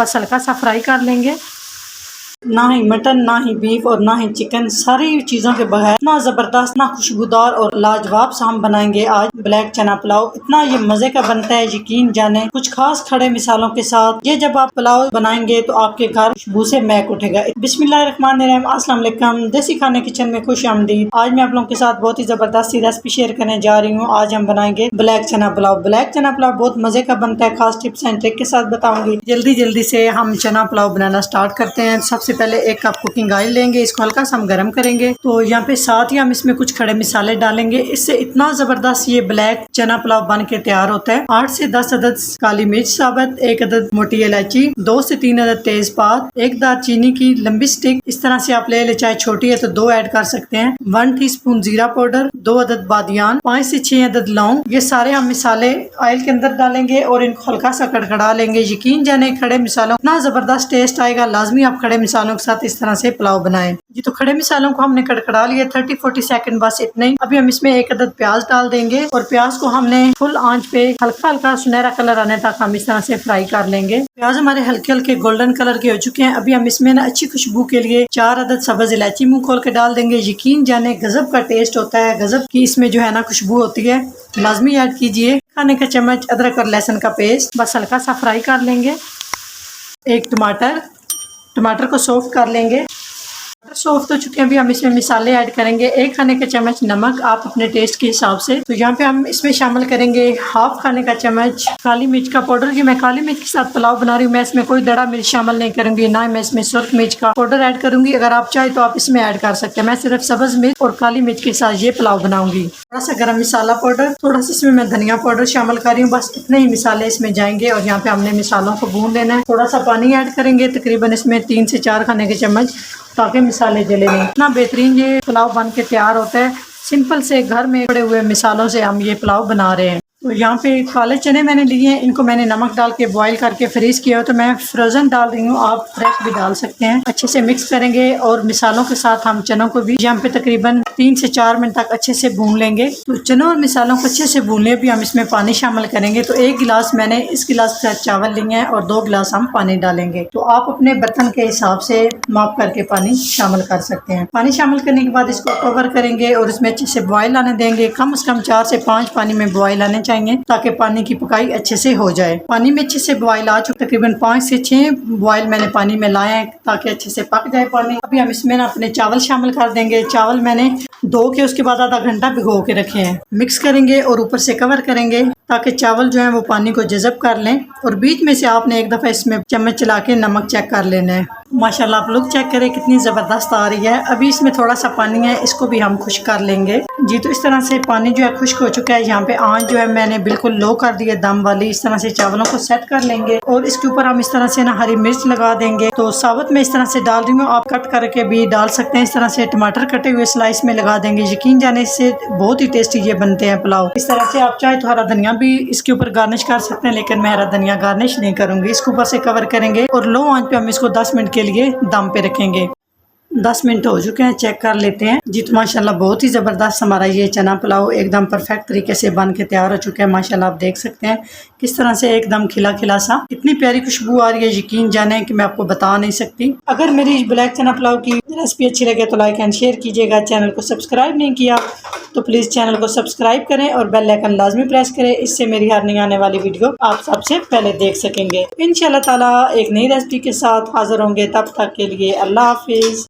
बस हल्का सा फ्राई कर लेंगे। ना ही मटन, ना ही बीफ और ना ही चिकन, सारी चीज़ों के बगैर इतना ज़बरदस्त, ना खुशबूदार और लाजवाब सा हम बनाएंगे आज ब्लैक चना पुलाव। इतना ये मज़े का बनता है, यकीन जाने, कुछ खास खड़े मिसालों के साथ। ये जब आप पुलाव बनाएंगे तो आपके घर खुशबू से महक उठेगा। बिस्मिल्लाहिर्रहमानिर्रहीम, अस्सलाम वालेकुम। देसी खाने किचन में खुश आमदीद। आज मैं आप लोगों के साथ बहुत ही ज़बरदस्त रेसिपी शेयर करने जा रही हूँ। आज हम बनाएंगे ब्लैक चना पुलाव। ब्लैक चना पुलाव बहुत मज़े का बनता है, खास टिप्स एंड ट्रिक के साथ बताऊंगी। जल्दी से हम चना पुलाव बनाना स्टार्ट करते हैं। सबसे पहले एक कप कुकिंग ऑयल लेंगे, इसको हल्का सा हम गर्म करेंगे। तो यहाँ पे साथ ही हम इसमें कुछ खड़े मसाले डालेंगे। इससे इतना जबरदस्त ये ब्लैक चना पुलाव बन के तैयार होता है। 8 से 10 अदद काली मिर्च साबुत, 1 अदद मोटी इलायची, 2 से 3 अदद तेजपात, 1 दालचीनी की लंबी स्टिक, इस तरह से आप ले ले, चाहे छोटी है तो 2 ऐड कर सकते हैं। 1 टीस्पून जीरा पाउडर, 2 अदद बादियान, 5 से 6 अदद लौंग। ये सारे हम मसाले ऑयल के अंदर डालेंगे और इनको हल्का सा कड़कड़ा लेंगे। यकीन जाने खड़े मसालों इतना जबरदस्त टेस्ट आएगा, लाजमी आप खड़े मसालों के साथ इस तरह से पुलाव बनाएं। जी तो खड़े मसालों को हमने कड़कड़ा लिया, 30-40 सेकंड बस इतना ही। अभी हम इसमें 1 अदद प्याज डाल देंगे और प्याज को हमने फुल आंच पे हल्का हल्का सुनहरा कलर आने तक हम इस तरह से फ्राई कर लेंगे। प्याज हमारे हल्के हल्के गोल्डन कलर के हो चुके हैं। अभी हम इसमें ना अच्छी खुशबू के लिए 4 अदद सब्ज इलायची मुंह खोल के डाल देंगे। यकीन जाने गजब का टेस्ट होता है, गजब की इसमें जो है ना खुशबू होती है, लाजमी ऐड कीजिए। खाने का चम्मच अदरक और लहसुन का पेस्ट, बस हल्का सा फ्राई कर लेंगे। एक टमाटर को सॉफ्ट कर लेंगे। सॉफ्ट हो चुके हैं, अभी हम इसमें मसाले ऐड करेंगे। 1 खाने का चम्मच नमक, आप अपने टेस्ट के हिसाब से। तो यहाँ पे हम इसमें शामिल करेंगे 1/2 खाने का चम्मच काली मिर्च का पाउडर। ये मैं काली मिर्च के साथ पुलाव बना रही हूँ, मैं इसमें कोई दड़ा मिर्च शामिल नहीं करूंगी, ना मैं इसमें सुर्ख मिर्च का पाउडर ऐड करूंगी। अगर आप चाहे तो आप इसमें ऐड कर सकते हैं। मैं सिर्फ सब्ज मिर्च और काली मिर्च के साथ ये पुलाव बनाऊंगी। थोड़ा सा गरम मसाला पाउडर, थोड़ा सा इसमें मैं धनिया पाउडर शामिल कर रही हूँ। बस इतने ही मसाले इसमें जाएंगे और यहाँ पे हमने मसालों को भून लेना है। थोड़ा सा पानी ऐड करेंगे, तकरीबन इसमें 3 से 4 खाने के चम्मच, ताकि मसाले जले नहीं। इतना बेहतरीन ये पुलाव बन के तैयार होता है। सिंपल से घर में पड़े हुए मसालों से हम ये पुलाव बना रहे हैं। तो यहाँ पे काले चने मैंने लिए हैं, इनको मैंने नमक डाल के बॉईल करके फ्रीज किया हो, तो मैं फ्रोजन डाल रही हूँ, आप फ्रेश भी डाल सकते हैं। अच्छे से मिक्स करेंगे और मसालों के साथ हम चनों को भी यहाँ पे तकरीबन 3 से 4 मिनट तक अच्छे से भून लेंगे। तो चनों और मसालों को अच्छे से भून ले, भी हम इसमें पानी शामिल करेंगे। तो 1 गिलास मैंने इस गिलास के साथ चावल लिए हैं और 2 गिलास हम पानी डालेंगे। तो आप अपने बर्तन के हिसाब से माप करके पानी शामिल कर सकते हैं। पानी शामिल करने के बाद इसको कवर करेंगे और इसमें अच्छे से बॉयल आने देंगे। कम से कम 4 से 5 पानी में बॉयल आने चाहिए, ताकि पानी की पकाई अच्छे से हो जाए। पानी में अच्छे से बॉयल आ चुके, तकरीबन 5 से 6 बॉयल मैंने पानी में लाए हैं, ताकि अच्छे से पक जाए पानी। अभी हम इसमें ना अपने चावल शामिल कर देंगे। चावल मैंने धो के उसके बाद आधा घंटा भिगो के रखे हैं। मिक्स करेंगे और ऊपर से कवर करेंगे, ताकि चावल जो है वो पानी को जज़ब कर लें। और बीच में से आपने एक दफ़ा इसमें चम्मच चला के नमक चेक कर लेना है। माशाल्लाह आप लोग चेक करें कितनी ज़बरदस्त आ रही है। अभी इसमें थोड़ा सा पानी है, इसको भी हम खुश्क कर लेंगे। जी तो इस तरह से पानी जो है खुश्क हो चुका है। यहाँ पे आंच जो है मैंने बिल्कुल लो कर दी है, दम वाली। इस तरह से चावलों को सेट कर लेंगे और इसके ऊपर हम इस तरह से ना हरी मिर्च लगा देंगे। तो साबुत में इस तरह से डाल रही हूँ, आप कट करके भी डाल सकते हैं। इस तरह से टमाटर कटे हुए स्लाइस में लगा देंगे। यकीन जाने इससे बहुत ही टेस्टी ये बनते हैं पुलाव। इस तरह से आप चाहे तो हरा धनिया भी इसके ऊपर गार्निश कर सकते हैं, लेकिन मैं हरा धनिया गार्निश नहीं करूंगी। इसके ऊपर से कवर करेंगे और लो आंच पे हम इसको 10 मिनट के लिए दम पे रखेंगे। 10 मिनट हो चुके हैं, चेक कर लेते हैं। जी तो माशाल्लाह बहुत ही ज़बरदस्त हमारा ये चना पुलाव एकदम परफेक्ट तरीके से बन के तैयार हो चुका है। माशाल्लाह आप देख सकते हैं किस तरह से एकदम खिला खिला सा, इतनी प्यारी खुशबू आ रही है, यकीन जाने कि मैं आपको बता नहीं सकती। अगर मेरी ब्लैक चना पुलाव की रेसिपी अच्छी लगे तो लाइक एंड शेयर कीजिएगा। चैनल को सब्सक्राइब नहीं किया तो प्लीज़ चैनल को सब्सक्राइब करें और बेल आइकन लाजमी प्रेस करें। इससे मेरी हर नई आने वाली वीडियो आप सबसे पहले देख सकेंगे। इंशाल्लाह ताला एक नई रेसिपी के साथ हाजिर होंगे, तब तक के लिए अल्लाह हाफिज़।